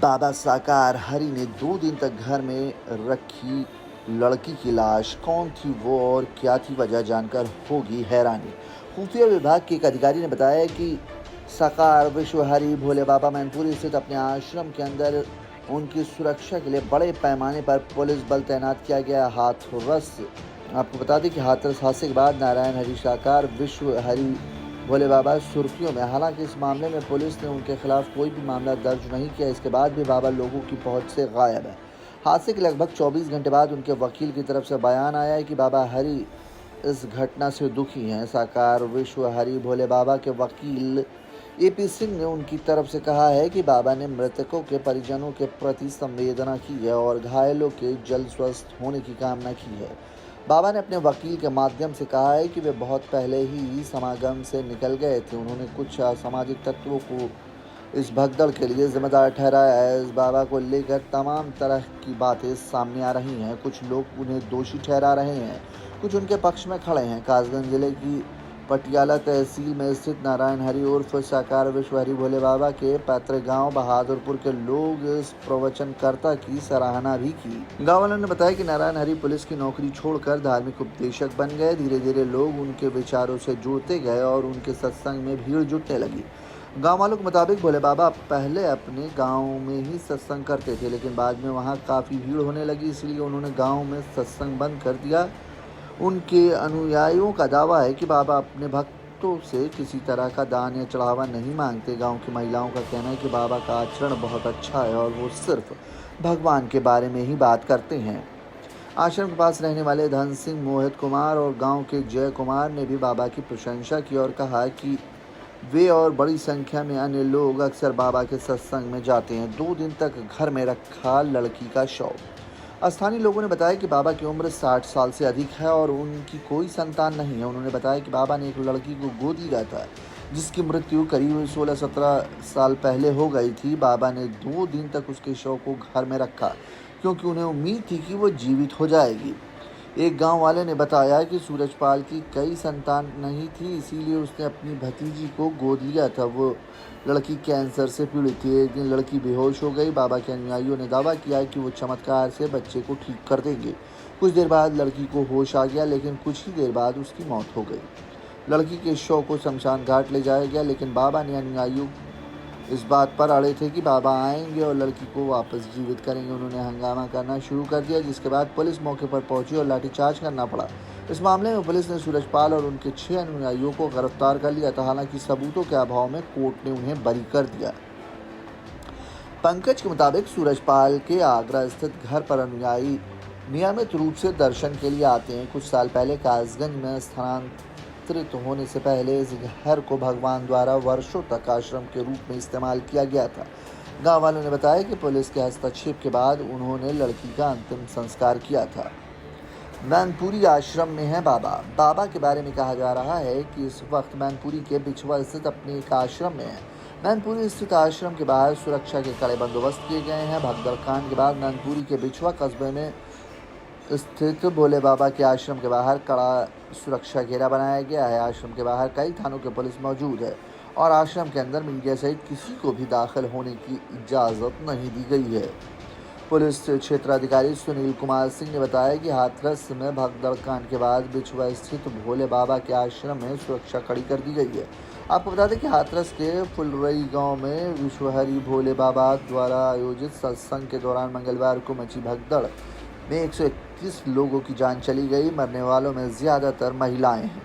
बाबा साकार हरि ने 2 दिन तक घर में रखी लड़की की लाश। कौन थी वो और क्या थी वजह जानकर होगी हैरानी। खुफिया विभाग के एक अधिकारी ने बताया कि साकार विश्व हरि भोले बाबा मैनपुरी स्थित अपने आश्रम के अंदर उनकी सुरक्षा के लिए बड़े पैमाने पर पुलिस बल तैनात किया गया। हाथरस आपको बता दें कि हाथरस हादसे के बाद नारायण हरि साकार विश्व हरि भोले बाबा सुर्खियों में। हालांकि इस मामले में पुलिस ने उनके खिलाफ कोई भी मामला दर्ज नहीं किया। इसके बाद भी बाबा लोगों की पहुंच से गायब है। हादसे के लगभग 24 घंटे बाद उनके वकील की तरफ से बयान आया है कि बाबा हरि इस घटना से दुखी हैं। साकार विश्व हरि भोले बाबा के वकील AP सिंह ने उनकी तरफ से कहा है कि बाबा ने मृतकों के परिजनों के प्रति संवेदना की है और घायलों के जल्द स्वस्थ होने की कामना की है। बाबा ने अपने वकील के माध्यम से कहा है कि वे बहुत पहले ही समागम से निकल गए थे। उन्होंने कुछ असामाजिक तत्वों को इस भगदड़ के लिए जिम्मेदार ठहराया है। इस बाबा को लेकर तमाम तरह की बातें सामने आ रही हैं। कुछ लोग उन्हें दोषी ठहरा रहे हैं, कुछ उनके पक्ष में खड़े हैं। कासगंज जिले की पटियाला तहसील में स्थित नारायण हरि उर्फ साकार विश्व हरि भोले बाबा के पैतृक गांव बहादुरपुर के लोग इस प्रवचनकर्ता की सराहना भी की। गांव वालों ने बताया कि नारायण हरि पुलिस की नौकरी छोड़कर धार्मिक उपदेशक बन गए। धीरे धीरे लोग उनके विचारों से जुड़ते गए और उनके सत्संग में भीड़ जुटने लगी। गांव वालों के मुताबिक भोले बाबा पहले अपने गांव में ही सत्संग करते थे, लेकिन बाद में वहां काफ़ी भीड़ होने लगी, इसलिए उन्होंने गांव में सत्संग बंद कर दिया। उनके अनुयायियों का दावा है कि बाबा अपने भक्तों से किसी तरह का दान या चढ़ावा नहीं मांगते। गांव की महिलाओं का कहना है कि बाबा का आचरण बहुत अच्छा है और वो सिर्फ भगवान के बारे में ही बात करते हैं। आश्रम के पास रहने वाले धन सिंह, मोहित कुमार और गांव के जय कुमार ने भी बाबा की प्रशंसा की और कहा कि वे और बड़ी संख्या में अन्य लोग अक्सर बाबा के सत्संग में जाते हैं। 2 दिन तक घर में रखा लड़की का शव। स्थानीय लोगों ने बताया कि बाबा की उम्र 60 साल से अधिक है और उनकी कोई संतान नहीं है। उन्होंने बताया कि बाबा ने एक लड़की को गोद लिया था जिसकी मृत्यु करीब 16-17 साल पहले हो गई थी। बाबा ने 2 दिन तक उसके शव को घर में रखा क्योंकि उन्हें उम्मीद थी कि वो जीवित हो जाएगी। एक गांव वाले ने बताया कि सूरजपाल की कई संतान नहीं थी, इसीलिए उसने अपनी भतीजी को गोद लिया था। वो लड़की कैंसर से पीड़ित थी। एक दिन लड़की बेहोश हो गई। बाबा के अनुयायियों ने दावा किया है कि वो चमत्कार से बच्चे को ठीक कर देंगे। कुछ देर बाद लड़की को होश आ गया, लेकिन कुछ ही देर बाद उसकी मौत हो गई। लड़की के शव को शमशान घाट ले जाया गया, लेकिन बाबा ने अनुयायियों इस बात पर अड़े थे कि बाबा आएंगे और लड़की को वापस जीवित करेंगे। उन्होंने हंगामा करना शुरू कर दिया, जिसके बाद पुलिस मौके पर पहुंची और लाठीचार्ज करना पड़ा। इस मामले में पुलिस ने सूरजपाल और उनके 6 अनुयायियों को गिरफ्तार कर लिया था। हालांकि सबूतों के अभाव में कोर्ट ने उन्हें बरी कर दिया। पंकज के मुताबिक सूरजपाल के आगरा स्थित घर पर अनुयायी नियमित रूप से दर्शन के लिए आते हैं। कुछ साल पहले कासगंज में स्थानांतरित होने से पहले इस घर को भगवान द्वारा वर्षों तक आश्रम के रूप में इस्तेमाल किया गया था। गांव वालों ने बताया कि पुलिस के हस्तक्षेप के बाद उन्होंने लड़की का अंतिम संस्कार किया था। मैनपुरी आश्रम में है बाबा के बारे में कहा जा रहा है कि इस वक्त मैनपुरी के बिछवा स्थित अपने एक आश्रम में है। मैनपुरी स्थित आश्रम के बाहर सुरक्षा के कड़े बंदोबस्त किए गए हैं। भगदड़ कांड के बाद मैनपुरी के बिछवा कस्बे में स्थित भोले बाबा के आश्रम के बाहर कड़ा सुरक्षा घेरा बनाया गया है। आश्रम के बाहर कई थानों के पुलिस मौजूद है और आश्रम के अंदर मीडिया सहित किसी को भी दाखिल होने की इजाज़त नहीं दी गई है। पुलिस क्षेत्राधिकारी सुनील कुमार सिंह ने बताया कि हाथरस में भगदड़ कांड के बाद बिछवा स्थित भोले बाबा के आश्रम में सुरक्षा कड़ी कर दी गई है। आपको बता दें कि हाथरस के फुलरई गांव में विश्व हरि भोले बाबा द्वारा आयोजित सत्संग के दौरान मंगलवार को मची भगदड़ में 121 लोगों की जान चली गई। मरने वालों में ज़्यादातर महिलाएं हैं।